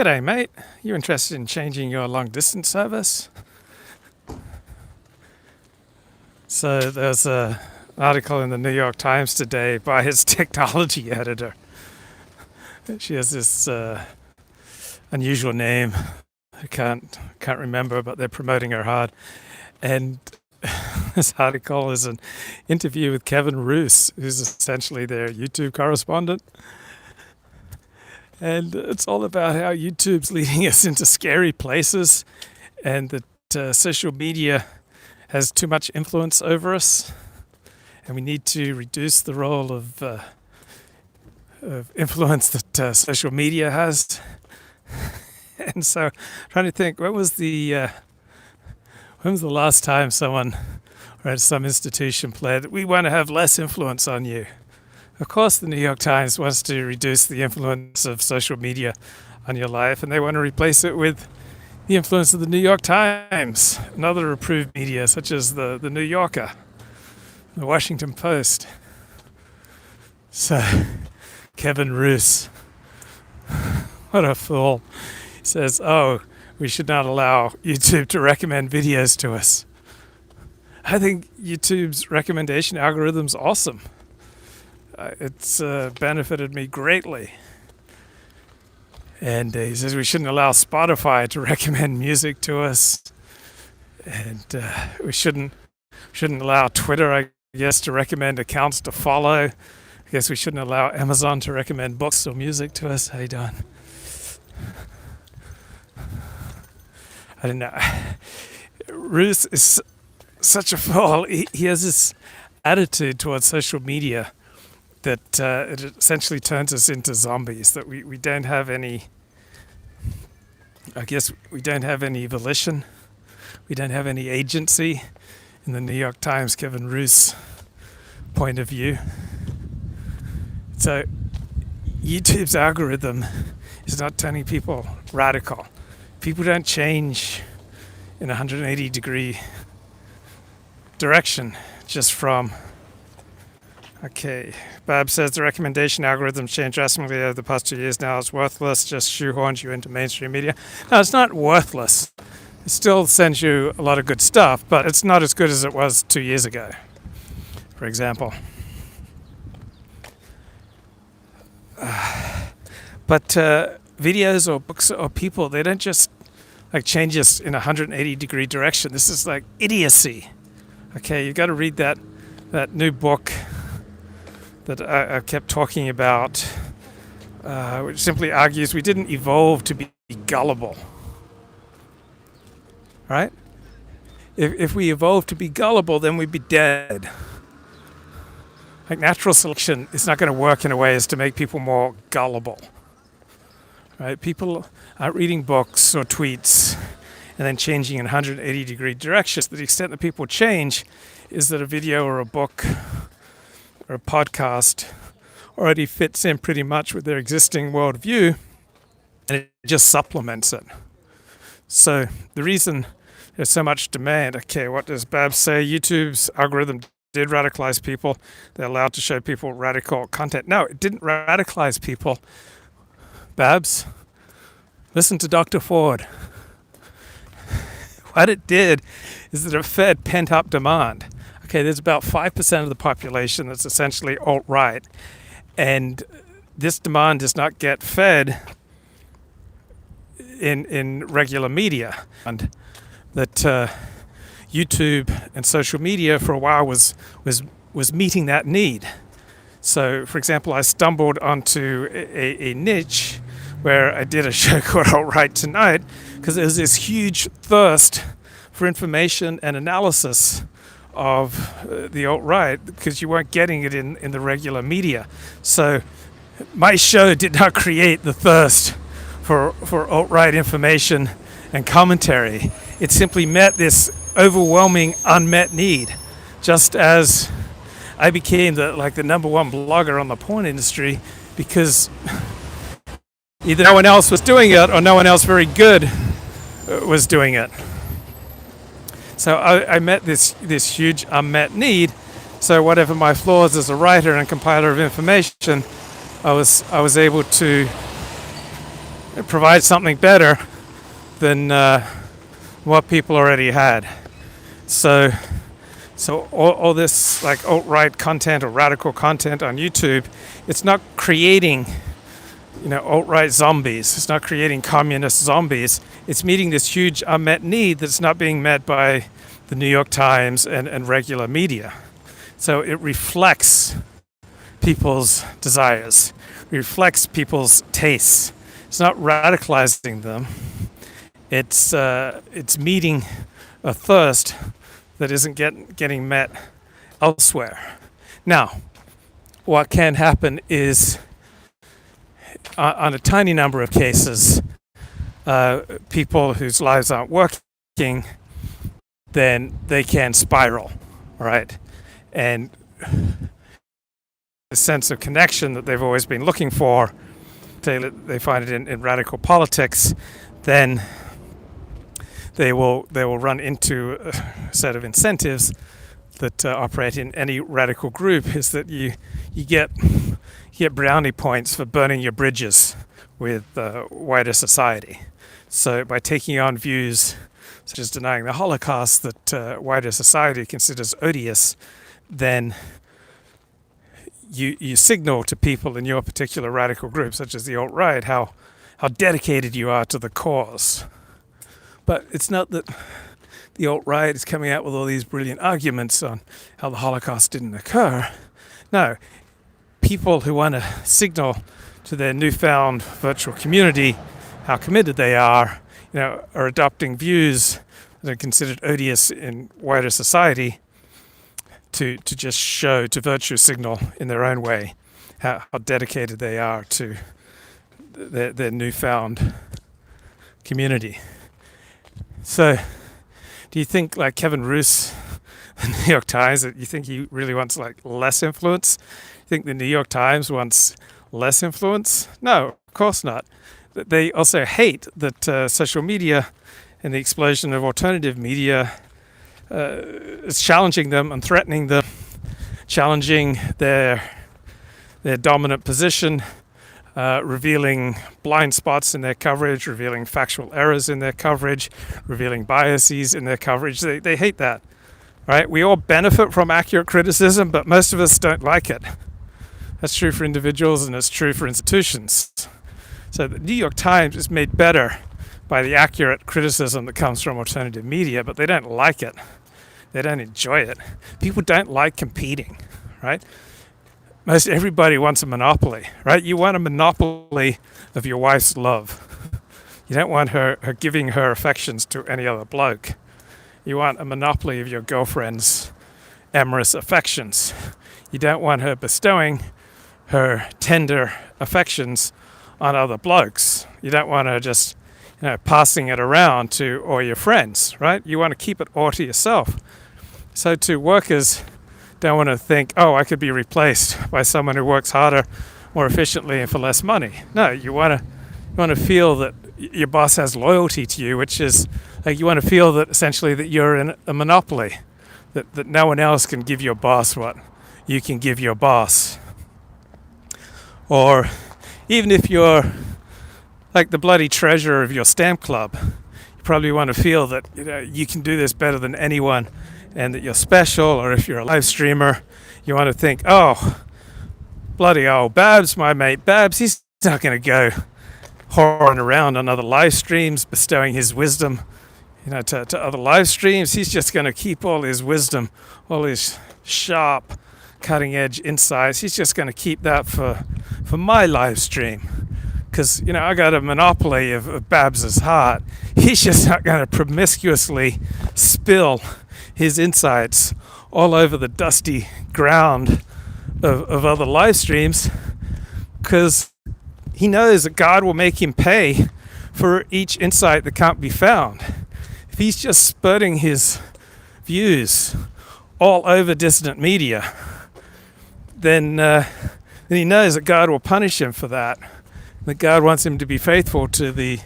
G'day, mate. You interested in changing your long distance service? So there's an article in the New York Times today by his technology editor. She has this unusual name. I can't remember, but they're promoting her hard. And this article is an interview with Kevin Roose, who's essentially their YouTube correspondent. And it's all about how YouTube's leading us into scary places and that social media has too much influence over us. And we need to reduce the role of influence that social media has. And so trying to think, when was the last time someone or at some institution pledged, we want to have less influence on you? Of course, the New York Times wants to reduce the influence of social media on your life, and they want to replace it with the influence of the New York Times and other approved media, such as the New Yorker, the Washington Post. So, Kevin Roose, what a fool. He says, we should not allow YouTube to recommend videos to us. I think YouTube's recommendation algorithm's awesome. It's benefited me greatly. And he says we shouldn't allow Spotify to recommend music to us. And we shouldn't allow Twitter, I guess, to recommend accounts to follow. I guess we shouldn't allow Amazon to recommend books or music to us. How you doing? I don't know. Roose is such a fool. He has this attitude towards social media that it essentially turns us into zombies, that we don't have any, I guess we don't have any volition, we don't have any agency in the New York Times Kevin Roose point of view. So YouTube's algorithm is not turning people radical. People don't change in a 180-degree direction just from... Okay, Bab says the recommendation algorithms changed drastically over the past 2 years. Now it's worthless, just shoehorns you into mainstream media. No, it's not worthless. It still sends you a lot of good stuff, but it's not as good as it was 2 years ago, for example. But videos or books or people, they don't just like change us in a 180-degree direction. This is like idiocy. Okay, you've got to read that new book that I kept talking about, which simply argues we didn't evolve to be gullible, right? If we evolved to be gullible, then we'd be dead. Like natural selection is not going to work in a way as to make people more gullible, right? People aren't reading books or tweets and then changing in 180-degree directions. To the extent that people change is that a video or a book or a podcast already fits in pretty much with their existing worldview, and it just supplements it. So the reason there's so much demand, okay, what does Babs say? YouTube's algorithm did radicalize people. They're allowed to show people radical content. No, it didn't radicalize people. Babs, listen to Dr. Ford. What it did is that it fed pent-up demand. Okay, there's about 5% of the population that's essentially alt-right, and this demand does not get fed in regular media. And that YouTube and social media for a while was meeting that need. So, for example, I stumbled onto a niche where I did a show called Alt-Right Tonight because there was this huge thirst for information and analysis of the alt-right because you weren't getting it in the regular media. So my show did not create the thirst for alt-right information and commentary. It simply met this overwhelming unmet need, just as I became the number one blogger on the porn industry because either no one else was doing it or no one else very good was doing it. So I met this huge unmet need. So whatever my flaws as a writer and compiler of information, I was able to provide something better than what people already had. So all this like alt-right content or radical content on YouTube, it's not creating alt-right zombies. It's not creating communist zombies. It's meeting this huge unmet need that's not being met by the New York Times and regular media. So it reflects people's desires, reflects people's tastes. It's not radicalizing them. It's meeting a thirst that isn't getting met elsewhere. Now, what can happen is, on a tiny number of cases, people whose lives aren't working, then they can spiral, right? And the sense of connection that they've always been looking for, they find it in radical politics, then they will run into a set of incentives that operate in any radical group, is that you get brownie points for burning your bridges with wider society. So by taking on views such as denying the Holocaust that wider society considers odious, then you signal to people in your particular radical group, such as the alt-right, how dedicated you are to the cause. But it's not that the alt-right is coming out with all these brilliant arguments on how the Holocaust didn't occur. No, people who want to signal to their newfound virtual community how committed they are adopting views that are considered odious in wider society to just show, to virtue signal in their own way how dedicated they are to their newfound community. So, do you think, like Kevin Roos, the New York Times, that you think he really wants less influence? You think the New York Times wants less influence? No, of course not. They also hate that social media and the explosion of alternative media is challenging them and threatening them, challenging their dominant position, revealing blind spots in their coverage, revealing factual errors in their coverage, revealing biases in their coverage. They hate that, right? We all benefit from accurate criticism, but most of us don't like it. That's true for individuals and it's true for institutions. So the New York Times is made better by the accurate criticism that comes from alternative media, but they don't like it. They don't enjoy it. People don't like competing, right? Most everybody wants a monopoly, right? You want a monopoly of your wife's love. You don't want her giving her affections to any other bloke. You want a monopoly of your girlfriend's amorous affections. You don't want her bestowing her tender affections on other blokes. You don't want her just passing it around to all your friends, right? You want to keep it all to yourself. So too, workers don't want to think, oh, I could be replaced by someone who works harder, more efficiently, and for less money. No, you want to feel that your boss has loyalty to you, which is you want to feel that essentially that you're in a monopoly, that no one else can give your boss what you can give your boss. Or even if you're like the bloody treasurer of your stamp club, you probably want to feel that you can do this better than anyone and that you're special. Or if you're a live streamer, you want to think, oh, bloody old Babs, my mate Babs, he's not going to go whoring around on other live streams, bestowing his wisdom to other live streams. He's just going to keep all his wisdom, all his sharp, cutting-edge insights. He's just going to keep that for my live stream. Because, I got a monopoly of Babs's heart. He's just not going to promiscuously spill his insights all over the dusty ground of other live streams, because he knows that God will make him pay for each insight that can't be found. If he's just spurting his views all over dissident media, then he knows that God will punish him for that. That God wants him to be faithful to the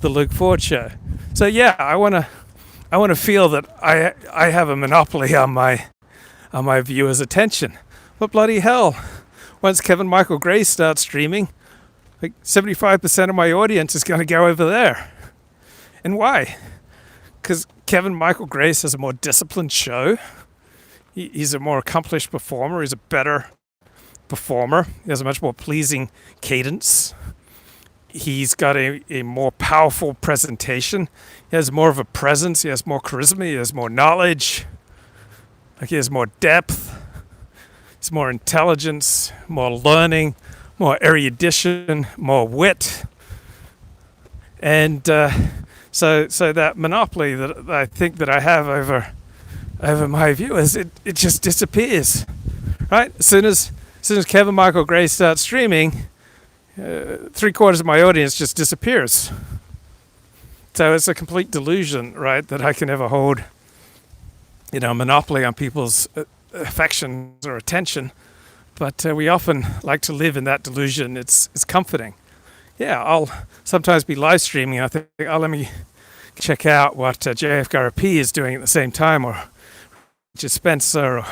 Luke Ford show. So yeah, I want to feel that I have a monopoly on my viewers' attention. But bloody hell, once Kevin Michael Gray starts streaming, Like 75% of my audience is going to go over there. And why? Because Kevin Michael Grace has a more disciplined show. He's a more accomplished performer. He's a better performer. He has a much more pleasing cadence. He's got a more powerful presentation. He has more of a presence. He has more charisma. He has more knowledge. Like he has more depth. It's more intelligence, more learning, more erudition, more wit. And so that monopoly that I think that I have over my viewers, it just disappears, right? As soon as Kevin Michael Grace starts streaming, 3/4 of my audience just disappears. So it's a complete delusion, right, that I can ever hold, a monopoly on people's affections or attention. But we often like to live in that delusion. It's comforting. Yeah, I'll sometimes be live streaming. I think, let me check out what JF Garapy is doing at the same time, or Richard Spencer, or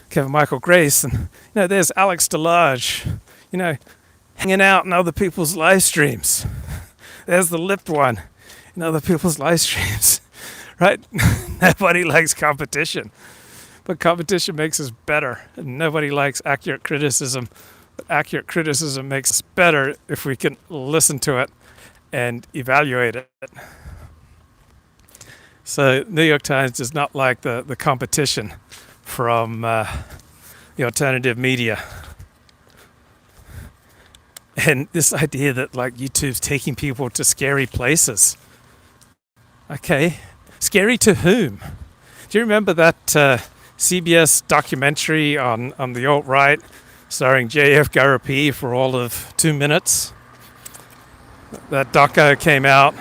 Kevin Michael Grace. And, there's Alex DeLarge, hanging out in other people's live streams. There's the lipped one in other people's live streams, right? Nobody likes competition, but competition makes us better. And nobody likes accurate criticism, but accurate criticism makes us better if we can listen to it and evaluate it. So New York Times does not like the competition from the alternative media. And this idea that YouTube's taking people to scary places. Okay, scary to whom? Do you remember that CBS documentary on the alt-right starring JF Garapy for all of 2 minutes? That doco came out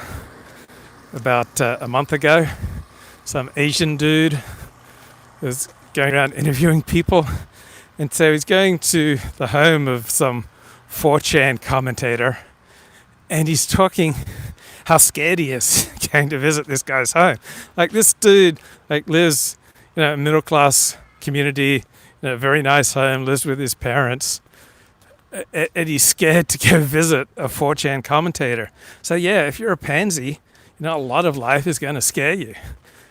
about a month ago. Some Asian dude was going around interviewing people. And so he's going to the home of some 4chan commentator, and he's talking how scared he is going to visit this guy's home. This dude lives in a middle class community in a very nice home, lives with his parents, and he's scared to go visit a 4chan commentator. So yeah, if you're a pansy, a lot of life is going to scare you.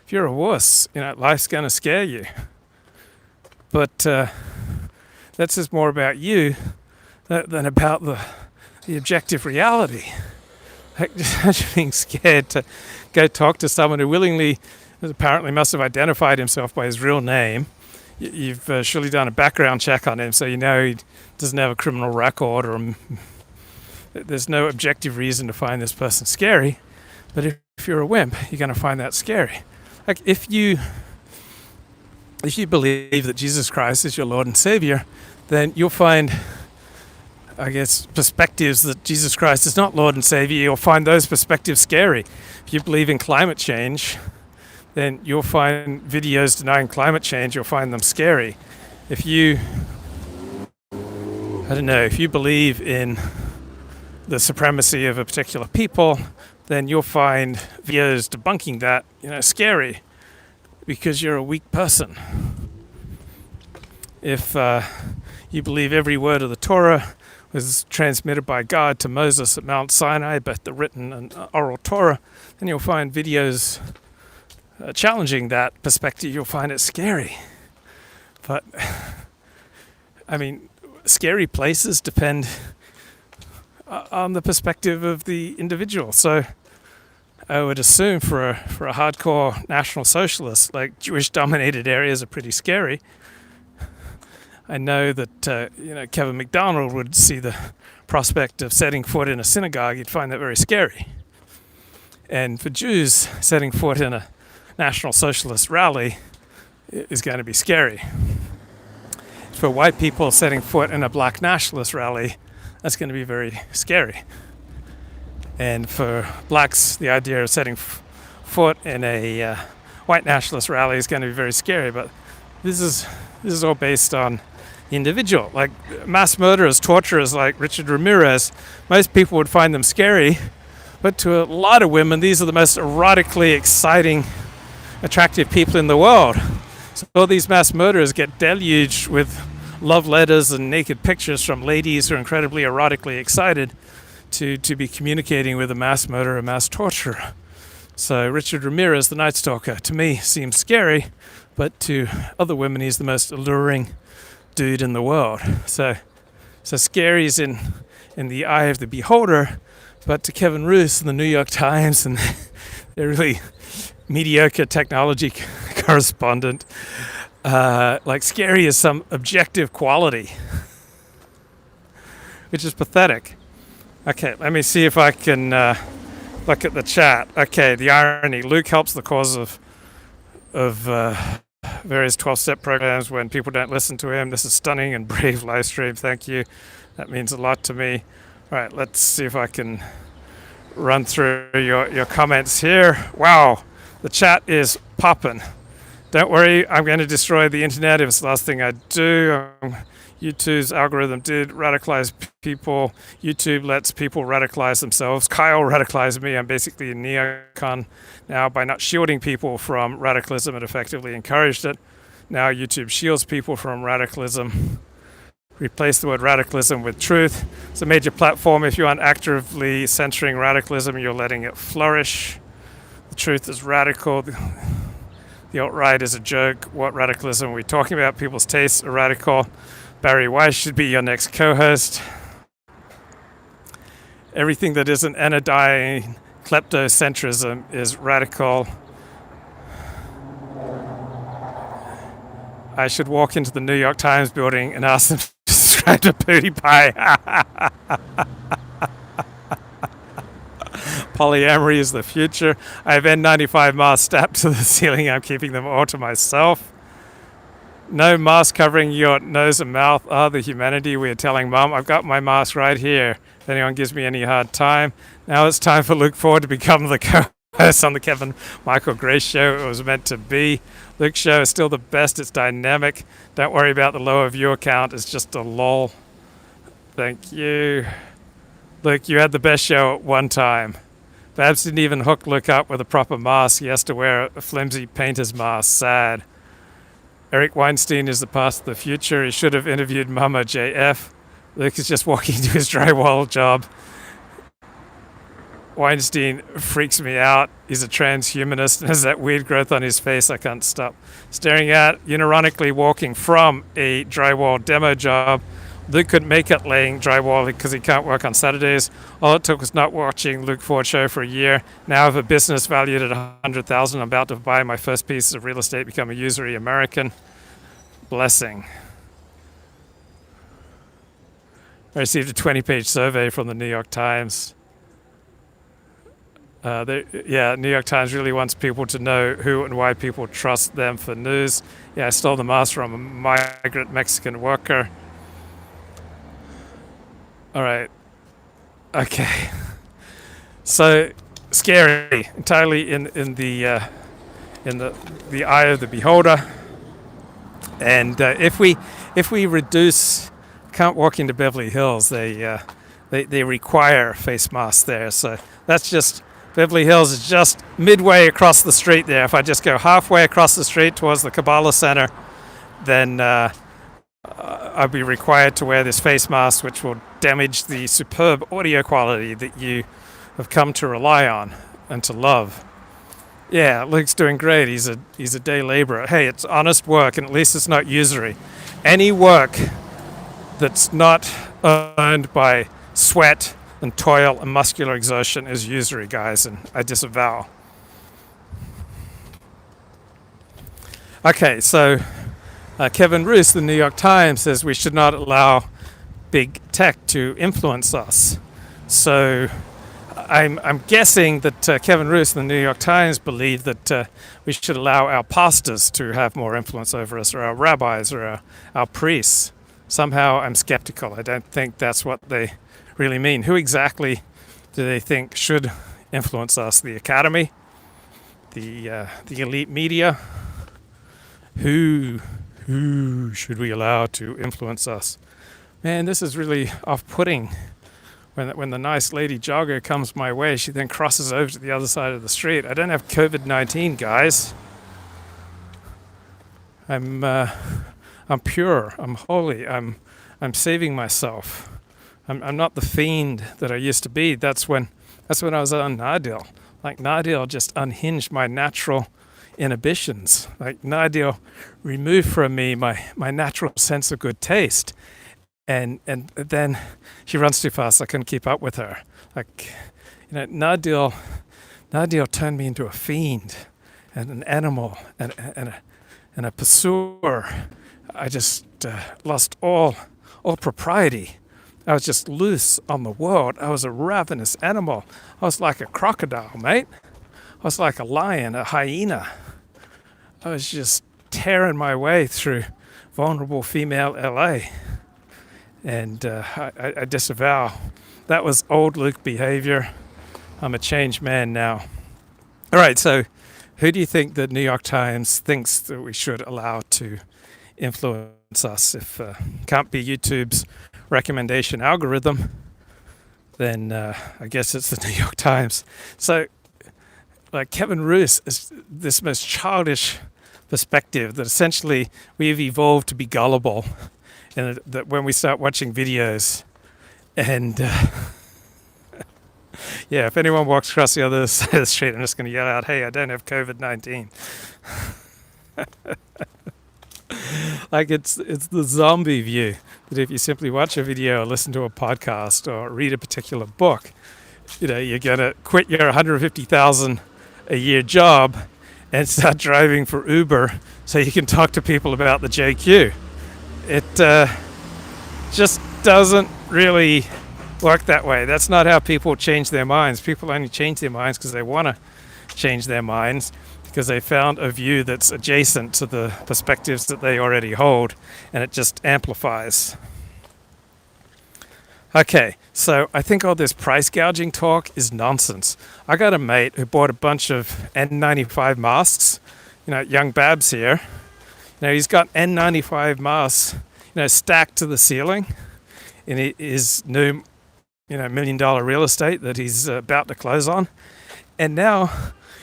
If you're a wuss, life's going to scare you. But that's just more about you than about the objective reality. Just being scared to go talk to someone who willingly, apparently must have identified himself by his real name. You've surely done a background check on him, so he doesn't have a criminal record, or there's no objective reason to find this person scary. But if you're a wimp, you're going to find that scary. If you believe that Jesus Christ is your Lord and Savior, then you'll find, perspectives that Jesus Christ is not Lord and Savior. You'll find those perspectives scary. If you believe in climate change, then you'll find videos denying climate change. You'll find them scary. If you believe in the supremacy of a particular people, then you'll find videos debunking that, scary, because you're a weak person. If you believe every word of the Torah was transmitted by God to Moses at Mount Sinai, both the written and oral Torah, then you'll find videos challenging that perspective. You'll find it scary. But, scary places depend on the perspective of the individual. So I would assume for a hardcore National Socialist, Jewish-dominated areas are pretty scary. I know that Kevin McDonald would see the prospect of setting foot in a synagogue. He'd find that very scary. And for Jews, setting foot in a National Socialist rally is going to be scary. For white people, setting foot in a black nationalist rally, that's going to be very scary. And for blacks, the idea of setting foot in a white nationalist rally is going to be very scary. But this is all based on the individual. Mass murderers, torturers like Richard Ramirez, most people would find them scary. But to a lot of women, these are the most erotically exciting, attractive people in the world. So all these mass murderers get deluged with love letters and naked pictures from ladies who are incredibly erotically excited. to be communicating with a mass murderer, a mass torturer. So Richard Ramirez, the Night Stalker, to me seems scary, but to other women he's the most alluring dude in the world. So scary is in the eye of the beholder, but to Kevin Roose and the New York Times and their really mediocre technology correspondent, like scary is some objective quality, which is pathetic. Okay, let me see if I can look at the chat. Okay, the irony. Luke helps the cause of various 12-step programs when people don't listen to him. This is stunning and brave live stream. Thank you. That means a lot to me. All right, let's see if I can run through your comments here. Wow, the chat is popping. Don't worry, I'm going to destroy the internet if it's the last thing I do. YouTube's algorithm did radicalize people. YouTube lets people radicalize themselves. Kyle radicalized me. I'm basically a neocon now by not shielding people from radicalism. It effectively encouraged it. Now YouTube shields people from radicalism. Replace the word radicalism with truth. It's a major platform. If you aren't actively censoring radicalism, you're letting it flourish. The truth is radical. The alt-right is a joke. What radicalism are we talking about? People's tastes are radical. Barry Weiss should be your next co-host. Everything that isn't anodyne kleptocentrism is radical. I should walk into the New York Times building and ask them to describe the PewDiePie. Polyamory is the future. I have N95 masks strapped to the ceiling. I'm keeping them all to myself. No mask covering your nose and mouth. The humanity. We are telling Mom, I've got my mask right here. If anyone gives me any hard time. Now it's time for Luke Ford to become the co-host on the Kevin Michael Gray show. It was meant to be. Luke's show is still the best. It's dynamic. Don't worry about the lower viewer count. It's just a lull. Thank you. Luke, you had the best show at one time. Babs didn't even hook Luke up with a proper mask. He has to wear a flimsy painter's mask. Sad. Eric Weinstein is the past of the future. He should have interviewed Mama JF. Luke is just walking to his drywall job. Weinstein freaks me out. He's a transhumanist and has that weird growth on his face I can't stop staring at. Unironically walking from a drywall demo job. Luke couldn't make it laying drywall because he can't work on Saturdays. All it took was not watching Luke Ford show for a year. Now I have a business valued at $100,000. I'm about to buy my first piece of real estate, become a usury American. Blessing. I received a 20-page survey from the New York Times. New York Times really wants people to know who and why people trust them for news. Yeah, I stole the mask from a migrant Mexican worker. All right. Okay. So scary, entirely in the eye of the beholder. And if we reduce, can't walk into Beverly Hills. They require face masks there. So that's just Beverly Hills is just midway across the street there. If I just go halfway across the street towards the Kabbalah Center, then I'll be required to wear this face mask, which will damage the superb audio quality that you have come to rely on and to love. Yeah, Luke's doing great. He's a day laborer. Hey, it's honest work, and at least it's not usury. Any work that's not earned by sweat and toil and muscular exertion is usury, guys, and I disavow. Okay, so Kevin Roose, the New York Times, says we should not allow big tech to influence us. So I'm guessing that Kevin Roose, the New York Times, believe that we should allow our pastors to have more influence over us, or our rabbis, or our priests. Somehow I'm skeptical. I don't think that's what they really mean. Who exactly do they think should influence us? The academy? The elite media? Who should we allow to influence us? Man, this is really off-putting. When the nice lady jogger comes my way, she then crosses over to the other side of the street. I don't have COVID-19, guys. I'm pure. I'm holy. I'm saving myself. I'm not the fiend that I used to be. That's when I was on Nardil. Like Nardil just unhinged my natural inhibitions. Like Nardil removed from me my natural sense of good taste. And then she runs too fast. I couldn't keep up with her. Like, Nardil turned me into a fiend and an animal and a pursuer. I just lost all propriety. I was just loose on the world. I was a ravenous animal. I was like a crocodile, mate. I was like a lion, a hyena. I was just tearing my way through vulnerable female LA. And I disavow. That was old Luke behavior. I'm a changed man now. All right, so who do you think the New York Times thinks that we should allow to influence us? If can't be YouTube's recommendation algorithm, then I guess it's the New York Times. So, like Kevin Roos is this most childish perspective that essentially we've evolved to be gullible, and that when we start watching videos, and yeah, if anyone walks across the other side of the street, I'm just going to yell out, "Hey, I don't have COVID-19." Like it's the zombie view that if you simply watch a video or listen to a podcast or read a particular book, you're going to quit your $150,000 a year job and start driving for Uber so you can talk to people about the JQ. It just doesn't really work that way. That's not how people change their minds. People only change their minds because they want to change their minds, because they found a view that's adjacent to the perspectives that they already hold, and it just amplifies. Okay, so I think all this price gouging talk is nonsense. I got a mate who bought a bunch of N95 masks, young Babs here. He's got N95 masks, stacked to the ceiling in his new, $1 million real estate that he's about to close on. And now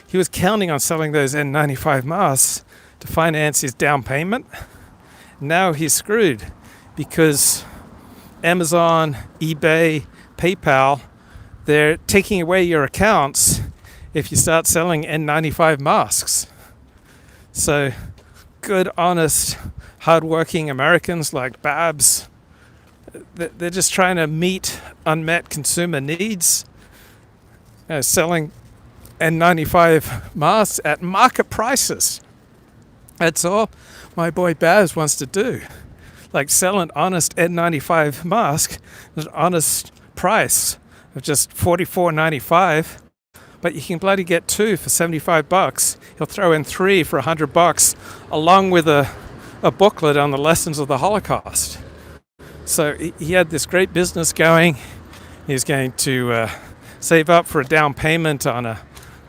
he was counting on selling those N95 masks to finance his down payment. Now he's screwed because Amazon, eBay, PayPal, they're taking away your accounts if you start selling N95 masks. So good, honest, hardworking Americans like Babs, they're just trying to meet unmet consumer needs, selling N95 masks at market prices. That's all my boy Babs wants to do. Like sell an honest N95 mask at an honest price of just $44.95, but you can bloody get 2 for $75. He'll throw in 3 for $100, along with a booklet on the lessons of the Holocaust. So he had this great business going. He was going to save up for a down payment on a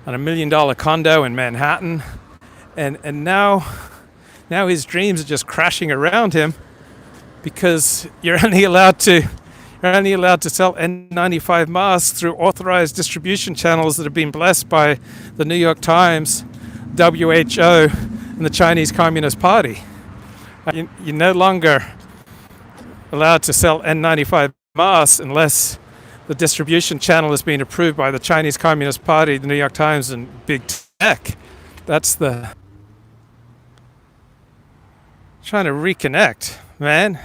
$1 million condo in Manhattan, and now his dreams are just crashing around him because you're only allowed to sell N95 masks through authorized distribution channels that have been blessed by the New York Times, WHO, and the Chinese Communist Party. You're no longer allowed to sell N95 masks unless the distribution channel has been approved by the Chinese Communist Party, the New York Times, and big tech. That's the trying to reconnect, man.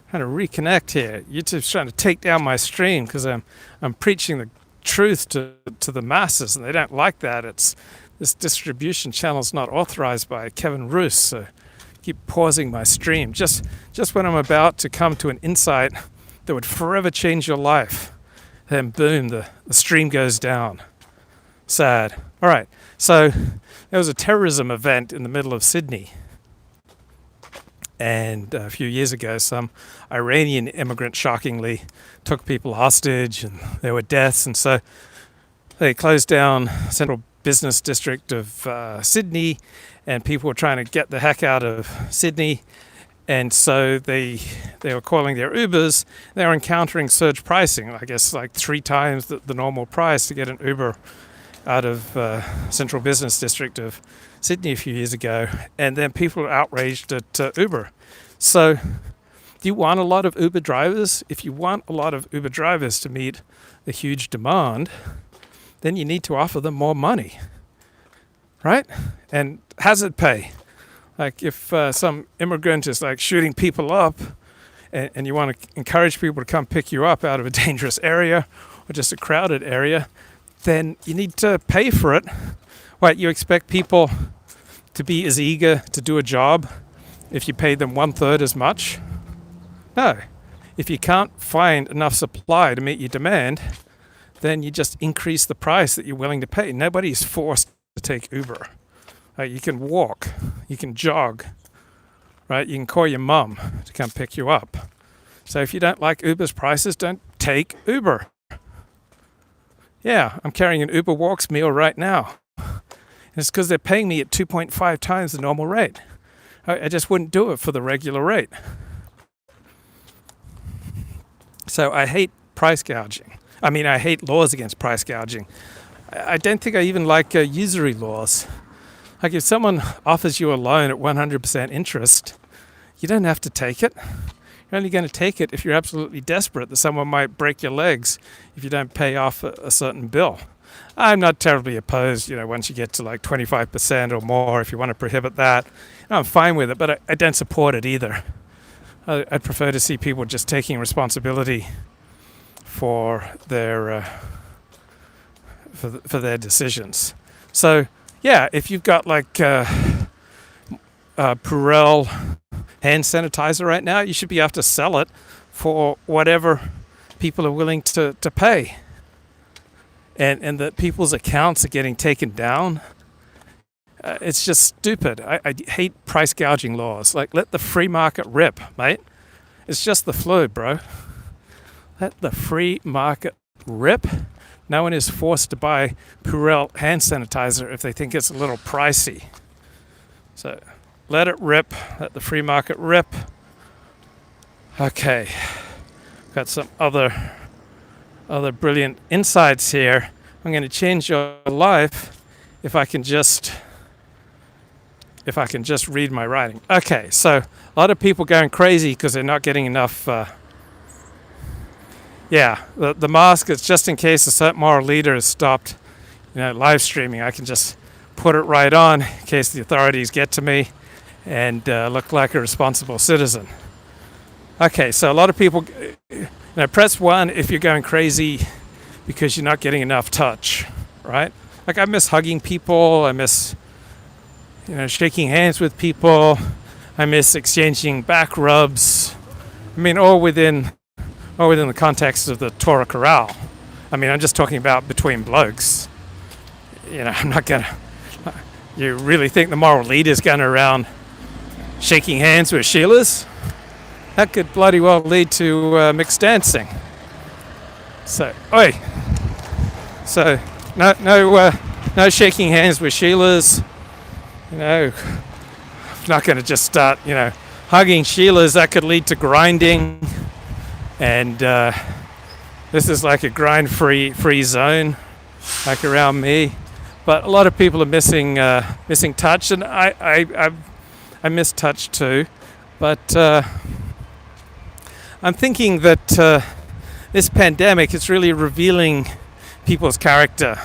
Trying to reconnect here. YouTube's trying to take down my stream because I'm preaching the truth to the masses, and they don't like that. It's this distribution channel's not authorized by Kevin Roos, so keep pausing my stream just when I'm about to come to an insight that would forever change your life. Then boom, the stream goes down. Sad. All right, so there was a terrorism event in the middle of Sydney. And a few years ago, some Iranian immigrant shockingly took people hostage, and there were deaths. And so they closed down central business district of Sydney, and people were trying to get the heck out of Sydney. And so they were calling their Ubers. They were encountering surge pricing, I guess like 3 times the normal price to get an Uber out of central business district of Sydney a few years ago. And then people were outraged at Uber. So Do you want a lot of Uber drivers? If you want a lot of Uber drivers to meet a huge demand, then you need to offer them more money, right? And hazard pay. Like if some immigrant is like shooting people up and you want to encourage people to come pick you up out of a dangerous area or just a crowded area, then you need to pay for it. What, you expect people to be as eager to do a job if you pay them 1/3 as much? No. If you can't find enough supply to meet your demand, then you just increase the price that you're willing to pay. Nobody's forced to take Uber. You can walk, you can jog, right? You can call your mum to come pick you up. So if you don't like Uber's prices, don't take Uber. Yeah, I'm carrying an Uber Walks meal right now. It's because they're paying me at 2.5 times the normal rate. I just wouldn't do it for the regular rate. So I hate price gouging. I hate laws against price gouging. I don't think I even like usury laws. Like if someone offers you a loan at 100% interest, you don't have to take it. You're only going to take it if you're absolutely desperate that someone might break your legs if you don't pay off a certain bill. I'm not terribly opposed, once you get to like 25% or more, if you want to prohibit that. I'm fine with it, but I don't support it either. I'd prefer to see people just taking responsibility for their for their decisions. So yeah, if you've got like Purell hand sanitizer right now, you should be able to sell it for whatever people are willing to pay. And that people's accounts are getting taken down. It's just stupid. I hate price gouging laws. Like, let the free market rip, mate. It's just the flu, bro. Let the free market rip. No one is forced to buy Purell hand sanitizer if they think it's a little pricey. So let it rip. Let the free market rip. Okay. Got some other brilliant insights here. I'm going to change your life if I can just read my writing. Okay, so a lot of people going crazy because they're not getting enough. The mask is just in case a certain moral leader has stopped, live streaming. I can just put it right on in case the authorities get to me and look like a responsible citizen. Okay, so a lot of people, press 1 if you're going crazy because you're not getting enough touch, right? Like I miss hugging people. I miss, shaking hands with people. I miss exchanging back rubs. All within the context of the Torah Corral. I'm just talking about between blokes. I'm not gonna. You really think the moral leader's going around shaking hands with Sheilas? That could bloody well lead to mixed dancing. So, no shaking hands with Sheilas. I'm not going to just start, hugging Sheilas. That could lead to grinding. And this is like a grind-free zone, like around me. But a lot of people are missing touch, and I miss touch too. But I'm thinking that this pandemic is really revealing people's character.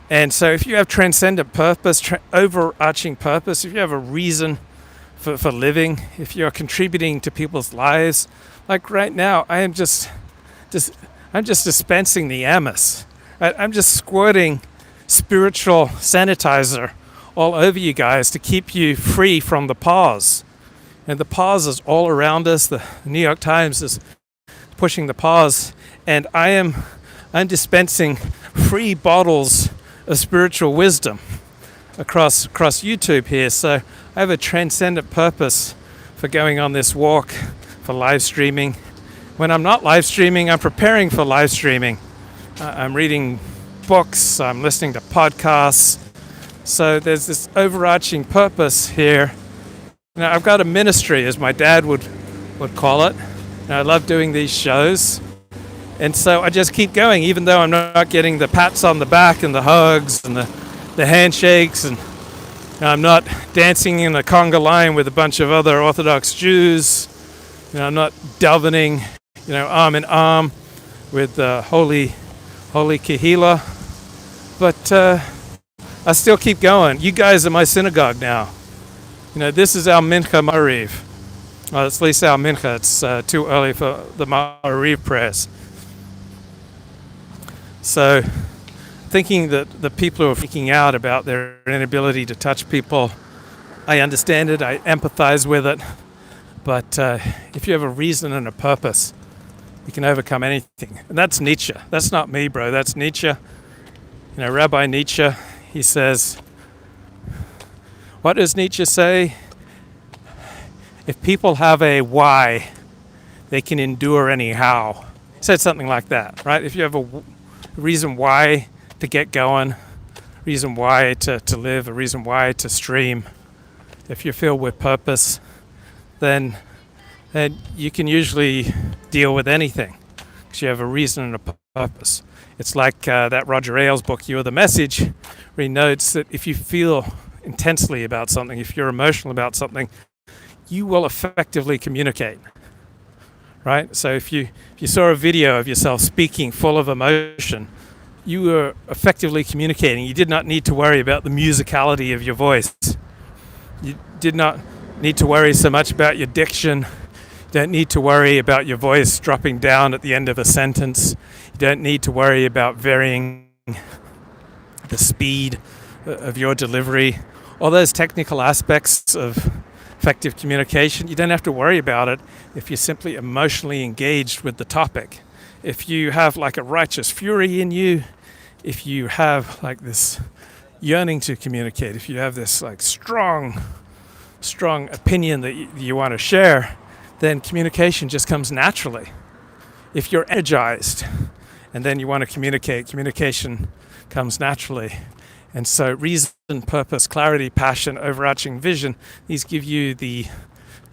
And so if you have transcendent purpose, overarching purpose, if you have a reason for living, if you're contributing to people's lives, like right now, I'm just dispensing the Amos. Right? I'm just squirting spiritual sanitizer all over you guys to keep you free from the pause. And the pause is all around us. The New York Times is pushing the pause, and I'm dispensing free bottles of spiritual wisdom across YouTube here. So I have a transcendent purpose for going on this walk, for live streaming. When I'm not live streaming, I'm preparing for live streaming. I'm reading books, I'm listening to podcasts. So there's this overarching purpose here. I've got a ministry, as my dad would call it. I love doing these shows. And so I just keep going, even though I'm not getting the pats on the back and the hugs and the handshakes, and I'm not dancing in a conga line with a bunch of other Orthodox Jews. I'm not davening, arm in arm with holy Kahila, but I still keep going. You guys are my synagogue now. This is our Mincha Ma'ariv. Well, it's at least our Mincha. It's too early for the Ma'ariv prayers. So, thinking that the people who are freaking out about their inability to touch people, I understand it, I empathize with it, but if you have a reason and a purpose, you can overcome anything. And that's Nietzsche. That's not me, bro. That's Nietzsche. Rabbi Nietzsche, he says, what does Nietzsche say? If people have a why, they can endure anyhow. He said something like that, right? If you have a reason why to get going, reason why to live, a reason why to stream, if you're filled with purpose, then you can usually deal with anything because you have a reason and a purpose. It's like that Roger Ailes book, You Are the Message, where he notes that if you feel intensely about something, if you're emotional about something, you will effectively communicate, right? So if you saw a video of yourself speaking full of emotion, you were effectively communicating. You did not need to worry about the musicality of your voice. You did not need to worry so much about your diction. You don't need to worry about your voice dropping down at the end of a sentence. You don't need to worry about varying the speed of your delivery. All those technical aspects of effective communication, you don't have to worry about it if you're simply emotionally engaged with the topic. If you have like a righteous fury in you, if you have like this yearning to communicate, if you have this like strong opinion that you want to share, then communication just comes naturally. If you're energized and then you want to communicate, communication comes naturally. And so reason, purpose, clarity, passion, overarching vision, these give you the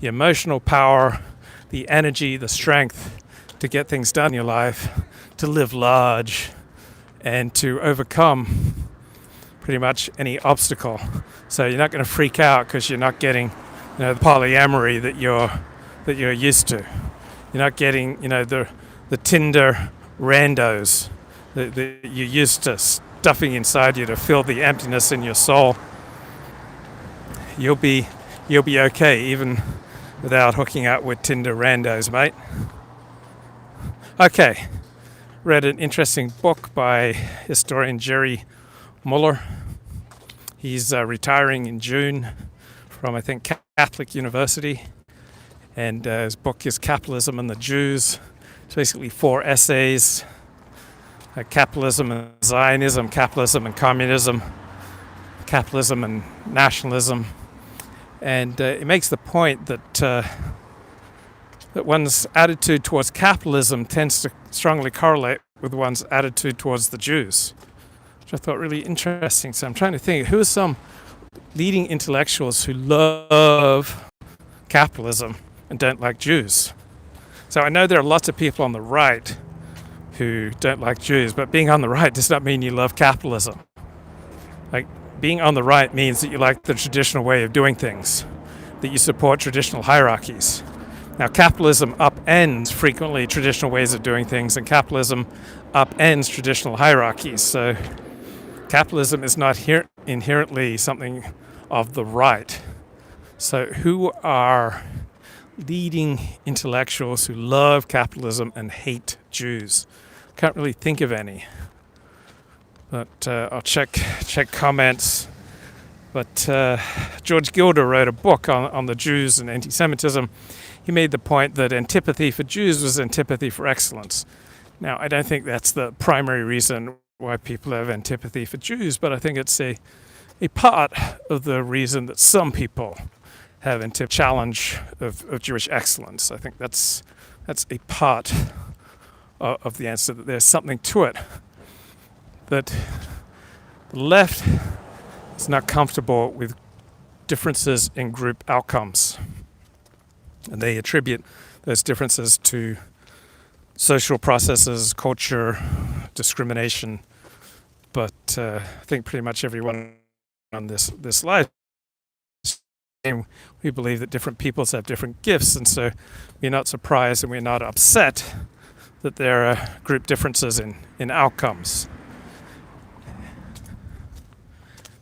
emotional power, the energy, the strength to get things done in your life, to live large, and to overcome pretty much any obstacle. So you're not going to freak out because you're not getting, the polyamory that you're used to. You're not getting, the Tinder randos that you're used to stuffing inside you to fill the emptiness in your soul. You'll be okay even without hooking up with Tinder randos, mate. Okay, read an interesting book by historian Jerry Muller. He's retiring in June from, I think, Catholic University, and his book is Capitalism and the Jews. It's basically 4 essays: capitalism and Zionism, capitalism and communism, capitalism and nationalism. And it makes the point that one's attitude towards capitalism tends to strongly correlate with one's attitude towards the Jews, which I thought really interesting. So I'm trying to think, who are some leading intellectuals who love capitalism and don't like Jews? So I know there are lots of people on the right who don't like Jews, but being on the right does not mean you love capitalism. Like, being on the right means that you like the traditional way of doing things, that you support traditional hierarchies. Now, capitalism upends frequently traditional ways of doing things, and capitalism upends traditional hierarchies. So capitalism is not inherently something of the right. So who are leading intellectuals who love capitalism and hate Jews? Can't really think of any. But I'll check comments. But George Gilder wrote a book on the Jews and anti-Semitism. He made the point that antipathy for Jews was antipathy for excellence. Now, I don't think that's the primary reason why people have antipathy for Jews, but I think it's a part of the reason that some people have a challenge of Jewish excellence. I think that's a part of the answer, that there's something to it, that the left is not comfortable with differences in group outcomes, and they attribute those differences to social processes, culture, discrimination. But I think pretty much everyone on this slide we believe that different peoples have different gifts, and so we're not surprised and we're not upset that there are group differences in outcomes.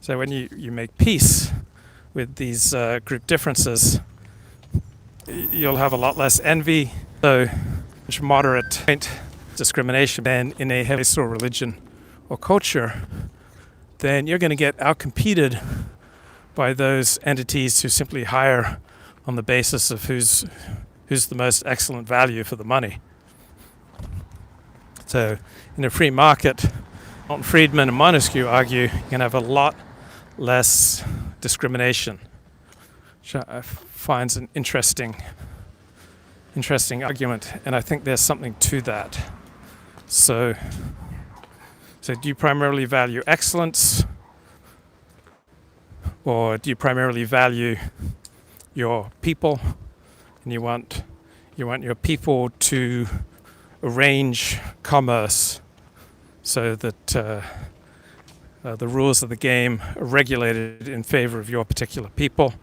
So when you make peace with these group differences, you'll have a lot less envy, so much moderate discrimination than in a race or religion or culture. Then you're going to get outcompeted by those entities who simply hire on the basis of who's the most excellent value for the money. So in a free market, Milton Friedman and Montesquieu argue you can have a lot less discrimination, which I find an interesting argument, and I think there's something to that. So do you primarily value excellence, or do you primarily value your people, and you want your people to arrange commerce so that the rules of the game are regulated in favor of your particular people?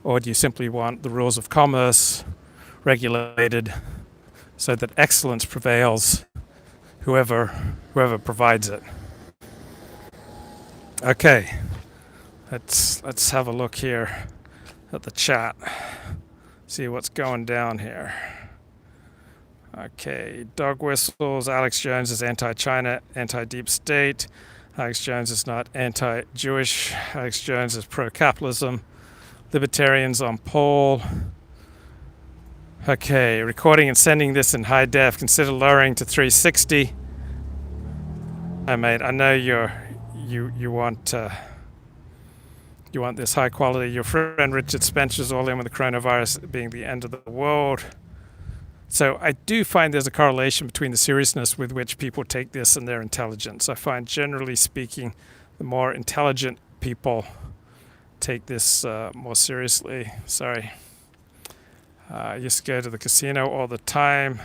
Or do you simply want the rules of commerce regulated so that excellence prevails, whoever provides it? Okay, let's have a look here at the chat, see what's going down here. Okay, dog whistles. Alex Jones is anti-China, anti-deep state. Alex Jones is not anti-Jewish. Alex Jones is pro-capitalism. Libertarians on poll. Okay, recording and sending this in high def. Consider lowering to 360. Hey mate, I know you want this high quality. Your friend Richard Spencer's all in with the coronavirus being the end of the world. So I do find there's a correlation between the seriousness with which people take this and their intelligence. I find, generally speaking, the more intelligent people take this more seriously. Sorry. I used to go to the casino all the time,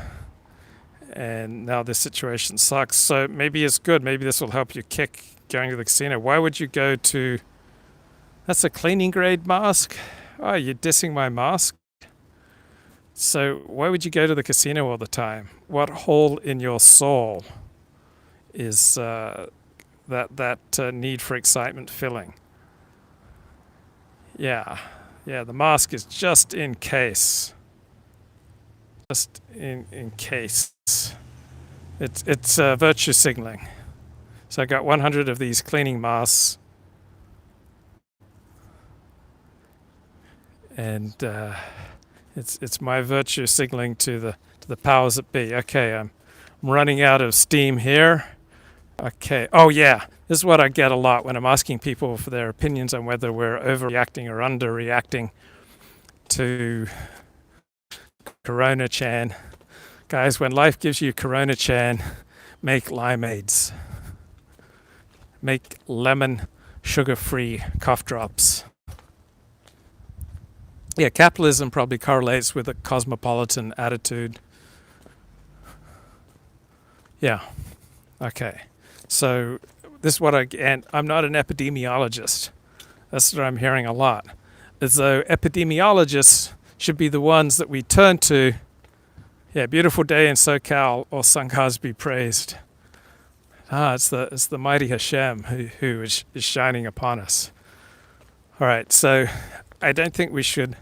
and now this situation sucks. So maybe it's good. Maybe this will help you kick going to the casino. Why would you go to... That's a cleaning grade mask? Oh, you're dissing my mask? So why would you go to the casino all the time? What hole in your soul is that need for excitement filling? Yeah, the mask is just in case. Just in case. It's virtue signaling. So I got 100 of these cleaning masks, and it's my virtue signaling to the powers that be. Okay, I'm running out of steam here. Okay. Oh yeah, this is what I get a lot when I'm asking people for their opinions on whether we're overreacting or underreacting to Corona-chan. Guys, when life gives you Corona-chan, make limeades. Make lemon sugar-free cough drops. Yeah, capitalism probably correlates with a cosmopolitan attitude. Yeah. Okay. So this is what and I'm not an epidemiologist. That's what I'm hearing a lot. As though epidemiologists should be the ones that we turn to. Yeah, beautiful day in SoCal, all Sanghas be praised. It's the mighty Hashem who is shining upon us. All right, so I don't think we should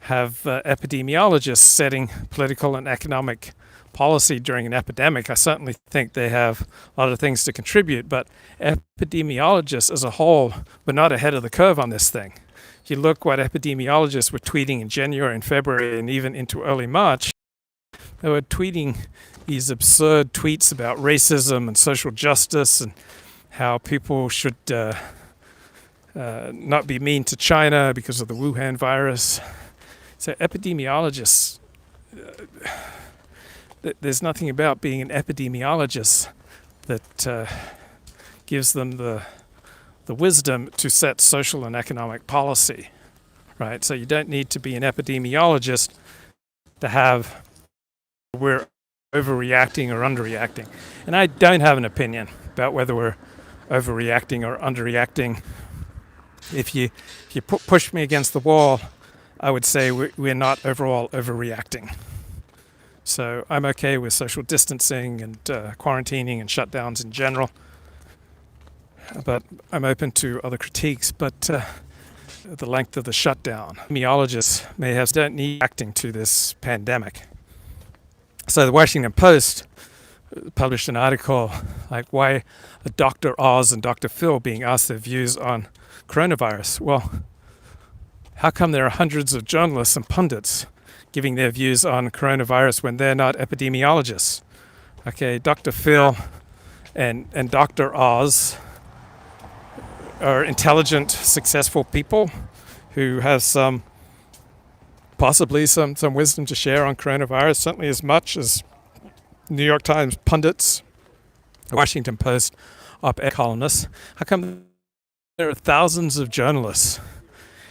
have epidemiologists setting political and economic policy during an epidemic. I certainly think they have a lot of things to contribute, but epidemiologists as a whole were not ahead of the curve on this thing. If you look what epidemiologists were tweeting in January and February and even into early March, they were tweeting these absurd tweets about racism and social justice and how people should not be mean to China because of the Wuhan virus. So epidemiologists, there's nothing about being an epidemiologist that gives them the wisdom to set social and economic policy, right? So you don't need to be an epidemiologist to have we're overreacting or underreacting. And I don't have an opinion about whether we're overreacting or underreacting. If you push me against the wall, I would say we're not overall overreacting. So I'm okay with social distancing and quarantining and shutdowns in general, but I'm open to other critiques. But the length of the shutdown, epidemiologists may have don't need acting to this pandemic. So the Washington Post published an article like why are Dr. Oz and Dr. Phil being asked their views on coronavirus. Well, how come there are hundreds of journalists and pundits giving their views on coronavirus when they're not epidemiologists? Okay, Dr. Phil and Dr. Oz are intelligent, successful people who have possibly some wisdom to share on coronavirus, certainly as much as New York Times pundits, Washington Post op-ed columnists. How come there are thousands of journalists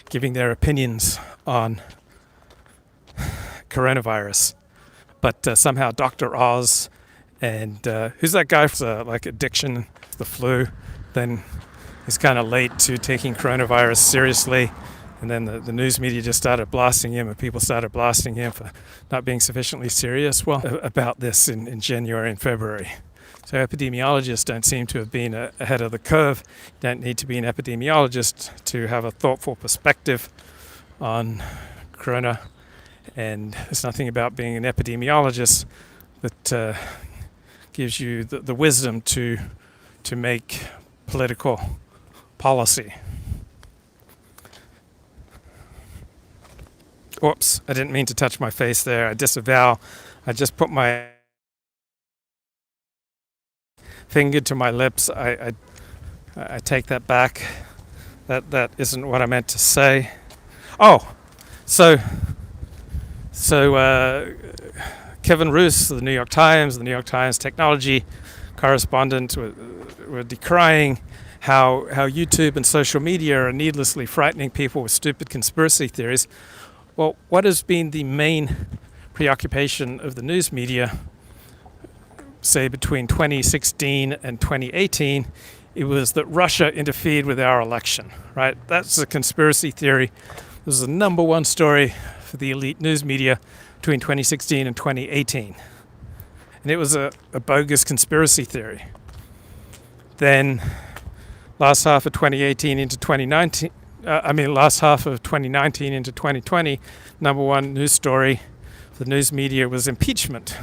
giving their opinions on coronavirus, but somehow Dr. Oz and who's that guy for like addiction, the flu, then he's kind of late to taking coronavirus seriously, and then the news media just started blasting him, and people started blasting him for not being sufficiently serious about this in January and February. So epidemiologists don't seem to have been ahead of the curve. You don't need to be an epidemiologist to have a thoughtful perspective on corona, and there's nothing about being an epidemiologist that gives you the wisdom to make political policy. Oops, I didn't mean to touch my face there. I disavow. I just put my finger to my lips. I take that back. That isn't what I meant to say. Oh, so Kevin Roos, the New York Times technology correspondent, were decrying how YouTube and social media are needlessly frightening people with stupid conspiracy theories. Well, what has been the main preoccupation of the news media, say between 2016 and 2018? It was that Russia interfered with our election, right? That's a conspiracy theory. It was the number one story for the elite news media between 2016 and 2018. And it was a bogus conspiracy theory. Then last half of 2018 into 2019, last half of 2019 into 2020, number one news story for the news media was impeachment.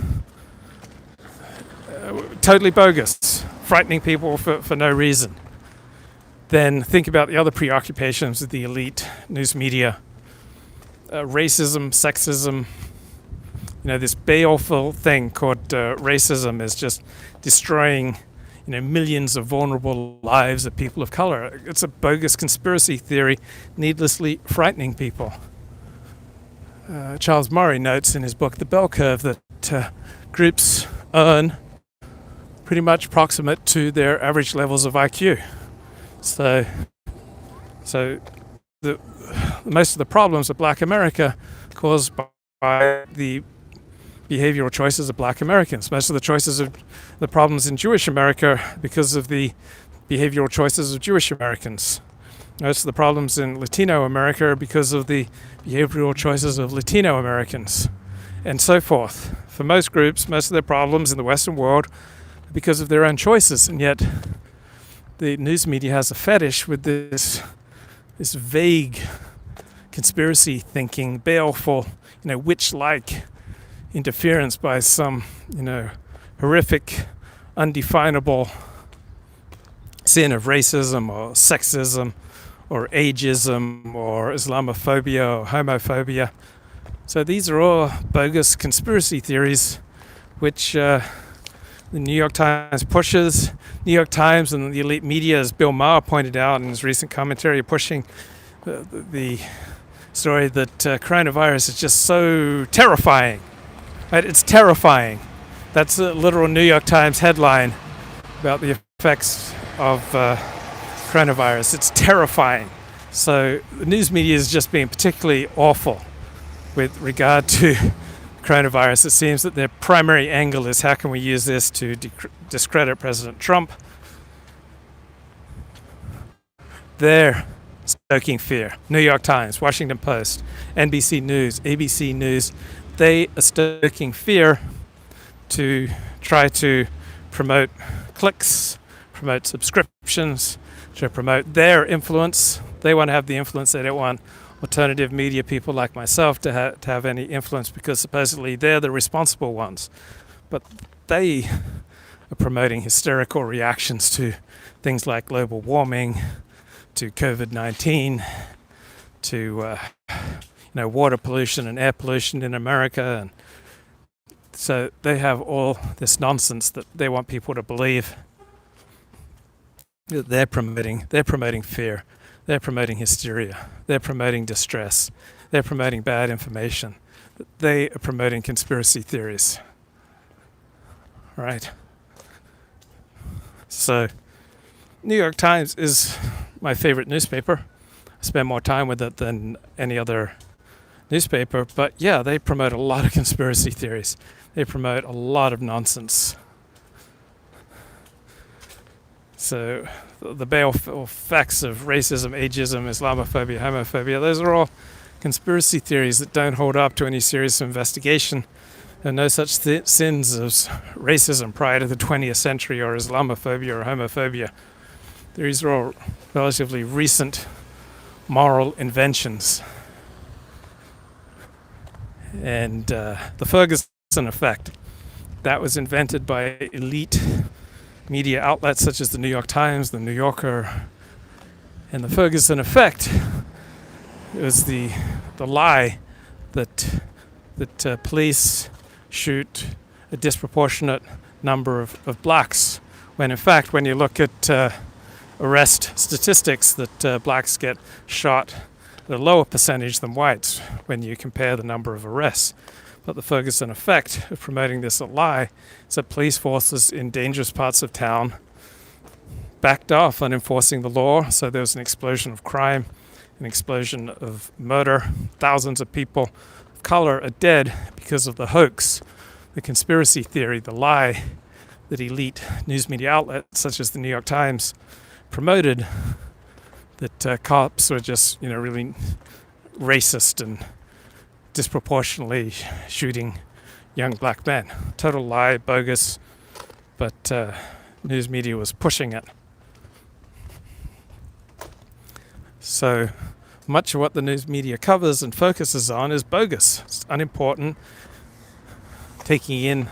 Totally bogus, frightening people for no reason. Then think about the other preoccupations of the elite news media. Racism, sexism, this baleful thing called racism is just destroying millions of vulnerable lives of people of color. It's a bogus conspiracy theory, needlessly frightening people. Charles Murray notes in his book The Bell Curve that groups earn pretty much proximate to their average levels of IQ. So most of the problems of Black America caused by the behavioral choices of Black Americans. Most of the choices of the problems in Jewish America because of the behavioral choices of Jewish Americans. Most of the problems in Latino America are because of the behavioral choices of Latino Americans, and so forth. For most groups, most of their problems in the Western world are because of their own choices, and yet the news media has a fetish with this vague conspiracy thinking, baleful, witch-like interference by some, horrific, undefinable sin of racism or sexism or ageism or Islamophobia or homophobia. So these are all bogus conspiracy theories which the New York Times pushes. New York Times and the elite media, as Bill Maher pointed out in his recent commentary, are pushing the story that coronavirus is just so terrifying. Right? It's terrifying. That's a literal New York Times headline about the effects of coronavirus. It's terrifying. So the news media is just being particularly awful with regard to coronavirus. It seems that their primary angle is how can we use this to discredit President Trump. Their stoking fear. New York Times, Washington Post, NBC News, ABC News, they are stoking fear to try to promote clicks, promote subscriptions, to promote their influence. They want to have the influence. They don't want alternative media people like myself to have any influence, because supposedly they're the responsible ones. But they are promoting hysterical reactions to things like global warming, to COVID-19, to water pollution and air pollution in America. And so they have all this nonsense that they want people to believe. They're promoting fear. They're promoting hysteria. They're promoting distress. They're promoting bad information. They are promoting conspiracy theories. Right? So, New York Times is my favorite newspaper. I spend more time with it than any other newspaper. But yeah, they promote a lot of conspiracy theories. They promote a lot of nonsense. So the baleful facts of racism, ageism, Islamophobia, homophobia, those are all conspiracy theories that don't hold up to any serious investigation. There are no such sins as racism prior to the 20th century, or Islamophobia or homophobia. These are all relatively recent moral inventions. And the Ferguson effect, that was invented by elite media outlets such as the New York Times, the New Yorker. And the Ferguson effect, it was the lie that police shoot a disproportionate number of blacks, when in fact, when you look at arrest statistics, that blacks get shot at a lower percentage than whites when you compare the number of arrests. But the Ferguson effect of promoting this lie is that police forces in dangerous parts of town backed off on enforcing the law. So there was an explosion of crime, an explosion of murder. Thousands of people of color are dead because of the hoax, the conspiracy theory, the lie that elite news media outlets such as the New York Times promoted, that cops were just, really racist and disproportionately shooting young black men. Total lie, bogus, but news media was pushing it. So much of what the news media covers and focuses on is bogus. It's unimportant. Taking in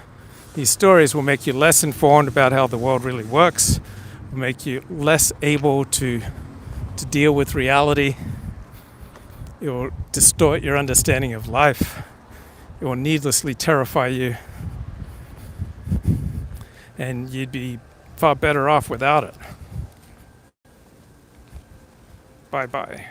these stories will make you less informed about how the world really works, will make you less able to deal with reality. It will distort your understanding of life. It will needlessly terrify you. And you'd be far better off without it. Bye-bye.